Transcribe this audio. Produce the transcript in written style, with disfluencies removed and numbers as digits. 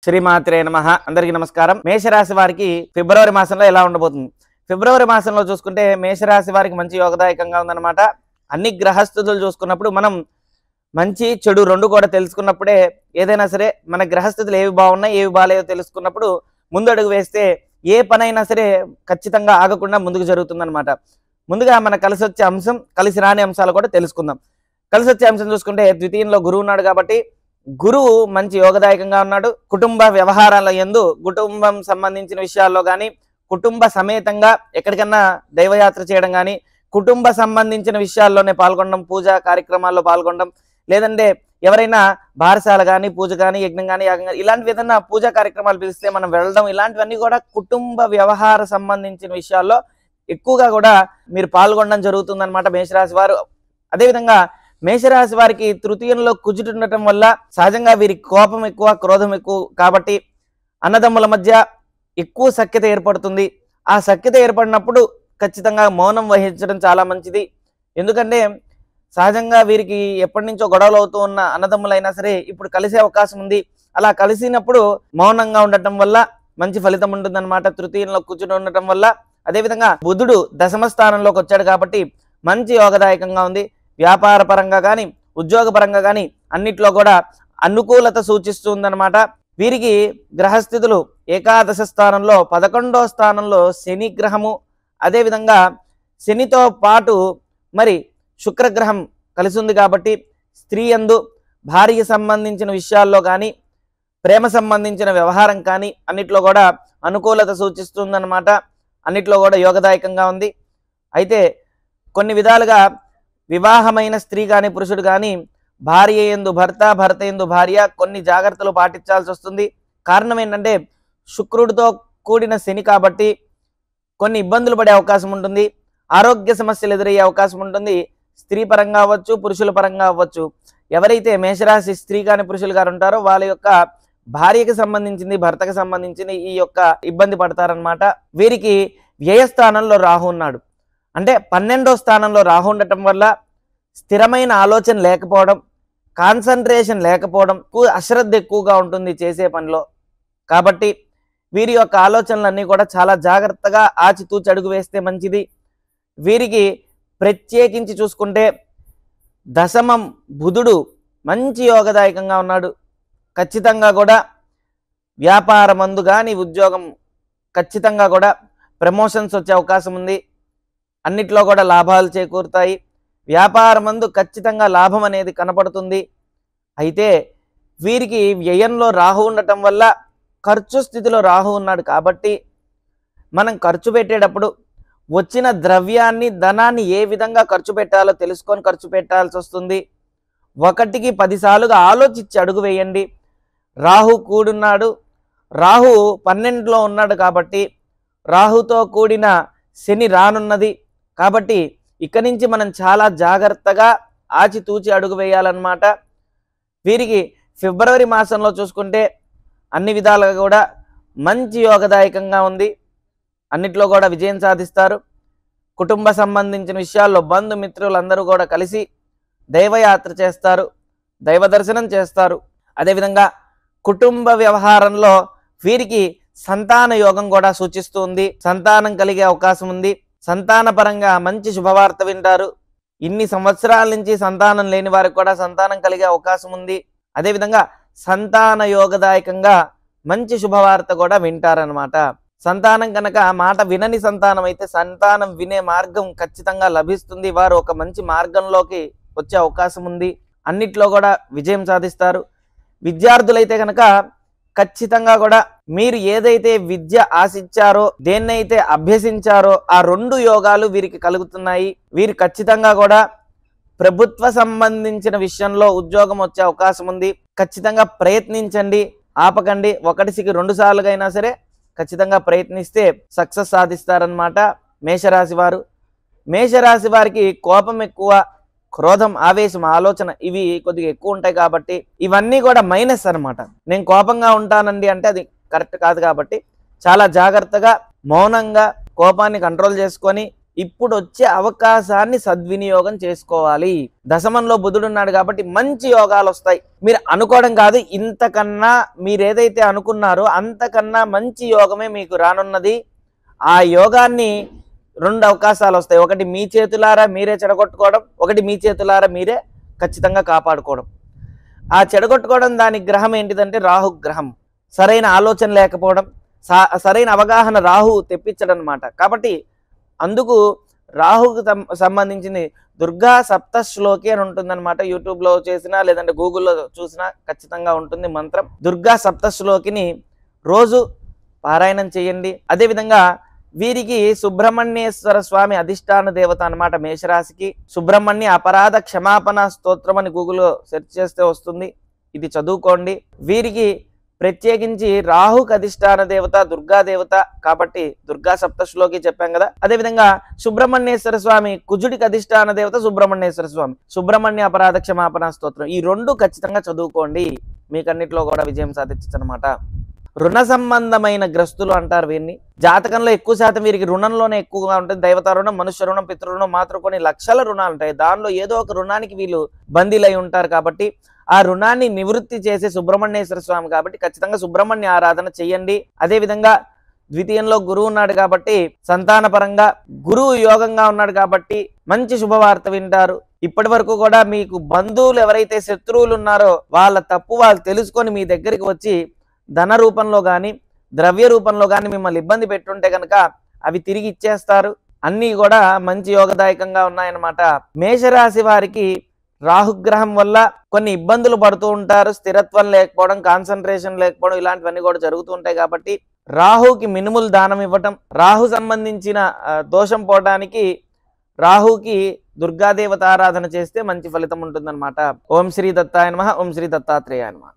శ్రీమాత్రే నమః. అందరికీ నమస్కారం. మేషరాశి వారికి ఫిబ్రవరి మాసంలో ఎలా ఉండబోతుంది? ఫిబ్రవరి మాసంలో చూసుకుంటే మేషరాశి వారికి మంచి యోగదాయకంగా ఉందన్నమాట. అన్ని గ్రహస్థితులు చూసుకున్నప్పుడు మనం మంచి చెడు రెండు కూడా తెలుసుకున్నప్పుడే ఏదైనా సరే మన గ్రహస్థితులు ఏవి బాగున్నాయి ఏవి బాగాలేదో తెలుసుకున్నప్పుడు ముందడుగు వేస్తే ఏ పనైనా సరే ఖచ్చితంగా ఆగకుండా ముందుకు జరుగుతుందన్నమాట. ముందుగా మన కలిసి వచ్చే అంశం, కలిసి రాని అంశాలు కూడా తెలుసుకుందాం. కలిసి వచ్చే అంశం చూసుకుంటే ద్వితీయంలో గురువు ఉన్నాడు కాబట్టి గురువు మంచి యోగదాయకంగా ఉన్నాడు. కుటుంబ వ్యవహారాల యందు కుటుంబం సంబంధించిన విషయాల్లో కానీ, కుటుంబ సమేతంగా ఎక్కడికన్నా దైవయాత్ర చేయడం కానీ, కుటుంబ సంబంధించిన విషయాల్లోనే పాల్గొనడం, పూజా కార్యక్రమాల్లో పాల్గొనడం, లేదంటే ఎవరైనా బారసాల కానీ, పూజ కానీ, యజ్ఞం కానీ, యాగం కానీ ఇలాంటివి ఏదైనా పూజా కార్యక్రమాలు పిలిస్తే మనం వెళ్ళడం, ఇలాంటివన్నీ కూడా కుటుంబ వ్యవహార సంబంధించిన విషయాల్లో ఎక్కువగా కూడా మీరు పాల్గొనడం జరుగుతుందన్నమాట మేషరాశి వారు. అదేవిధంగా మేషరాశి వారికి తృతీయంలో కుజుడు ఉండటం వల్ల సహజంగా వీరికి కోపం ఎక్కువ, క్రోధం ఎక్కువ కాబట్టి అన్నదమ్ముల మధ్య ఎక్కువ సఖ్యత ఏర్పడుతుంది. ఆ సఖ్యత ఏర్పడినప్పుడు ఖచ్చితంగా మౌనం వహించడం చాలా మంచిది. ఎందుకంటే సహజంగా వీరికి ఎప్పటి నుంచో గొడవలు అవుతూ ఉన్న అన్నదమ్ములైనా సరే ఇప్పుడు కలిసే అవకాశం ఉంది. అలా కలిసినప్పుడు మౌనంగా ఉండటం వల్ల మంచి ఫలితం ఉంటుందన్నమాట. తృతీయంలో కుజుడు ఉండటం వల్ల. అదేవిధంగా బుధుడు దశమ స్థానంలోకి వచ్చాడు కాబట్టి మంచి యోగదాయకంగా ఉంది. వ్యాపార పరంగా కానీ, ఉద్యోగ పరంగా కానీ అన్నిట్లో కూడా అనుకూలత సూచిస్తుందన్నమాట. వీరికి గ్రహస్థితులు ఏకాదశ స్థానంలో 11వ స్థానంలో శని గ్రహము, అదేవిధంగా శనితో పాటు మరి శుక్రగ్రహం కలిసి ఉంది కాబట్టి స్త్రీ యందు భార్య సంబంధించిన విషయాల్లో కానీ, ప్రేమ సంబంధించిన వ్యవహారం కానీ అన్నిట్లో కూడా అనుకూలత సూచిస్తుందన్నమాట. అన్నిట్లో కూడా యోగదాయకంగా ఉంది. అయితే కొన్ని విధాలుగా వివాహమైన స్త్రీ కానీ, పురుషుడు కానీ భార్య యందు భర్త, భర్త యందు భార్య కొన్ని జాగ్రత్తలు పాటించాల్సి వస్తుంది. కారణం ఏంటంటే శుక్రుడితో కూడిన శని కాబట్టి కొన్ని ఇబ్బందులు పడే అవకాశం ఉంటుంది. ఆరోగ్య సమస్యలు ఎదురయ్యే అవకాశం ఉంటుంది. స్త్రీ పరంగా అవ్వచ్చు, పురుషుల పరంగా అవ్వచ్చు. ఎవరైతే మేషరాశి స్త్రీ కానీ పురుషులు గారు ఉంటారో వాళ్ళ యొక్క భార్యకి సంబంధించింది, భర్తకు సంబంధించింది ఈ యొక్క ఇబ్బంది పడతారనమాట. వీరికి వ్యయస్థానంలో రాహు ఉన్నాడు. అంటే 12వ స్థానంలో రాహు ఉండటం వల్ల స్థిరమైన ఆలోచన లేకపోవడం, కాన్సన్ట్రేషన్ లేకపోవడం, అశ్రద్ధ ఎక్కువగా ఉంటుంది చేసే పనిలో. కాబట్టి వీరి యొక్క ఆలోచనలన్నీ కూడా చాలా జాగ్రత్తగా ఆచితూచి అడుగు వేస్తే మంచిది. వీరికి ప్రత్యేకించి చూసుకుంటే దశమం బుధుడు మంచి యోగదాయకంగా ఉన్నాడు. ఖచ్చితంగా కూడా వ్యాపారమందు కానీ, ఉద్యోగం ఖచ్చితంగా కూడా ప్రమోషన్స్ వచ్చే అవకాశం ఉంది. అన్నిట్లో కూడా లాభాలు చేకూరుతాయి. వ్యాపారమందు ఖచ్చితంగా లాభం అనేది కనపడుతుంది. అయితే వీరికి వ్యయంలో రాహు ఉండటం వల్ల ఖర్చు స్థితిలో రాహు ఉన్నాడు కాబట్టి మనం ఖర్చు పెట్టేటప్పుడు వచ్చిన ద్రవ్యాన్ని, ధనాన్ని ఏ విధంగా ఖర్చు పెట్టాలో తెలుసుకొని ఖర్చు పెట్టాల్సి వస్తుంది. 1కి 10 సార్లుగా ఆలోచించి అడుగు వేయండి. రాహు కూడున్నాడు. రాహు 12లో ఉన్నాడు కాబట్టి రాహుతో కూడిన శని రానున్నది కాబట్టి ఇక్కడి నుంచి మనం చాలా జాగ్రత్తగా ఆచితూచి అడుగు వేయాలన్నమాట. వీరికి ఫిబ్రవరి మాసంలో చూసుకుంటే అన్ని విధాలుగా కూడా మంచి యోగదాయకంగా ఉంది. అన్నిట్లో కూడా విజయం సాధిస్తారు. కుటుంబ సంబంధించిన విషయాల్లో బంధుమిత్రులందరూ కూడా కలిసి దైవయాత్ర చేస్తారు, దైవ దర్శనం చేస్తారు. అదేవిధంగా కుటుంబ వ్యవహారంలో వీరికి సంతాన యోగం కూడా సూచిస్తుంది. సంతానం కలిగే అవకాశం ఉంది. సంతాన పరంగా మంచి శుభవార్త వింటారు. ఇన్ని సంవత్సరాల నుంచి సంతానం లేని వారికి కూడా సంతానం కలిగే అవకాశం ఉంది. అదేవిధంగా సంతాన యోగదాయకంగా మంచి శుభవార్త కూడా వింటారనమాట. సంతానం కనుక మాట వినని సంతానం అయితే సంతానం వినే మార్గం ఖచ్చితంగా లభిస్తుంది. వారు ఒక మంచి మార్గంలోకి వచ్చే అవకాశం ఉంది. అన్నిట్లో కూడా విజయం సాధిస్తారు. విద్యార్థులైతే కనుక ఖచ్చితంగా కూడా మీరు ఏదైతే విద్య ఆశించారో, దేన్నైతే అభ్యసించారో ఆ 2 యోగాలు వీరికి కలుగుతున్నాయి. వీరు ఖచ్చితంగా కూడా ప్రభుత్వ సంబంధించిన విషయంలో ఉద్యోగం వచ్చే అవకాశం ఉంది. ఖచ్చితంగా ప్రయత్నించండి, ఆపకండి. 1కి 2 సార్లుగా అయినా సరే ఖచ్చితంగా ప్రయత్నిస్తే సక్సెస్ సాధిస్తారనమాట మేషరాశి వారు. మేషరాశి వారికి కోపం ఎక్కువ, క్రోధం, ఆవేశం, ఆలోచన ఇవి కొద్దిగా ఎక్కువ ఉంటాయి కాబట్టి ఇవన్నీ కూడా మైనస్ అనమాట. నేను కోపంగా ఉంటానండి అంటే అది కరెక్ట్ కాదు. కాబట్టి చాలా జాగ్రత్తగా మౌనంగా కోపాన్ని కంట్రోల్ చేసుకొని ఇప్పుడు వచ్చే అవకాశాన్ని సద్వినియోగం చేసుకోవాలి. దశమంలో బుధుడు ఉన్నాడు కాబట్టి మంచి యోగాలు వస్తాయి. మీరు అనుకోవడం కాదు, ఇంతకన్నా మీరు ఏదైతే అనుకున్నారో అంతకన్నా మంచి యోగమే మీకు రానున్నది. ఆ యోగాన్ని 2 అవకాశాలు వస్తాయి. ఒకటి మీ చేతులారా మీరే చెడగొట్టుకోవడం, ఒకటి మీ చేతులారా మీరే ఖచ్చితంగా కాపాడుకోవడం. ఆ చెడగొట్టుకోవడం దాని గ్రహం ఏంటిదంటే రాహు గ్రహం. సరైన ఆలోచన లేకపోవడం, సరైన అవగాహన రాహు తెప్పించడం అన్నమాట. కాబట్టి అందుకు రాహుకు సంబంధించింది దుర్గా సప్తశ్లోకి అని ఉంటుందన్నమాట. యూట్యూబ్లో చేసినా లేదంటే గూగుల్లో చూసినా ఖచ్చితంగా ఉంటుంది మంత్రం. దుర్గా సప్తశ్లోకిని రోజు పారాయణం చేయండి. అదేవిధంగా వీరికి సుబ్రహ్మణ్యేశ్వర స్వామి అధిష్టాన దేవత అన్నమాట. మేషరాశికి సుబ్రహ్మణ్య అపరాధ క్షమాపణ స్తోత్రం అని గూగుల్లో సెర్చ్ చేస్తే వస్తుంది. ఇది చదువుకోండి. వీరికి ప్రత్యేకించి రాహుకు అధిష్టాన దేవత దుర్గా దేవత కాబట్టి దుర్గా సప్తశ్లోకి చెప్పాం కదా. అదేవిధంగా సుబ్రహ్మణ్యేశ్వర స్వామి కుజుడికి అధిష్టాన దేవత సుబ్రహ్మణ్యేశ్వర స్వామి, సుబ్రహ్మణ్య అపరాధ క్షమాపణ స్తోత్రం, ఈ 2 ఖచ్చితంగా చదువుకోండి. మీకన్నిట్లో కూడా విజయం సాధించచ్చు అనమాట. రుణ సంబంధమైన గ్రస్తులు అంటారు వీరిని. జాతకంలో ఎక్కువ శాతం వీరికి రుణంలోనే ఎక్కువగా ఉంటుంది. దైవత రుణం, మనుష్య రుణం, పితృరుణం, మాతృకొని లక్షల రుణాలు ఉంటాయి. దానిలో ఏదో ఒక రుణానికి వీళ్ళు బందీలై ఉంటారు. కాబట్టి ఆ రుణాన్ని నివృత్తి చేసే సుబ్రహ్మణ్యేశ్వర స్వామి కాబట్టి ఖచ్చితంగా సుబ్రహ్మణ్య ఆరాధన చెయ్యండి. అదేవిధంగా ద్వితీయంలో గురువు ఉన్నాడు కాబట్టి సంతాన పరంగా గురువు యోగంగా ఉన్నాడు కాబట్టి మంచి శుభవార్త వింటారు. ఇప్పటి వరకు కూడా మీకు బంధువులు ఎవరైతే శత్రువులు ఉన్నారో వాళ్ళ తప్పు వాళ్ళు తెలుసుకొని మీ దగ్గరికి వచ్చి ధన రూపంలో కానీ ద్రవ్య రూపంలో కానీ మిమ్మల్ని ఇబ్బంది పెట్టుంటే కనుక అవి తిరిగి ఇచ్చేస్తారు. అన్నీ కూడా మంచి యోగదాయకంగా ఉన్నాయన్నమాట. మేషరాశి వారికి రాహుగ్రహం వల్ల కొన్ని ఇబ్బందులు పడుతూ ఉంటారు. స్థిరత్వం లేకపోవడం, కాన్సన్ట్రేషన్ లేకపోవడం, ఇలాంటివన్నీ కూడా జరుగుతూ ఉంటాయి. కాబట్టి రాహుకి మినుములు దానం ఇవ్వటం, రాహు సంబంధించిన దోషం పోవడానికి రాహుకి దుర్గాదేవత ఆరాధన చేస్తే మంచి ఫలితం ఉంటుందన్నమాట. ఓం శ్రీ దత్తాయ నమః. ఓం శ్రీ దత్తాత్రేయాయ నమః.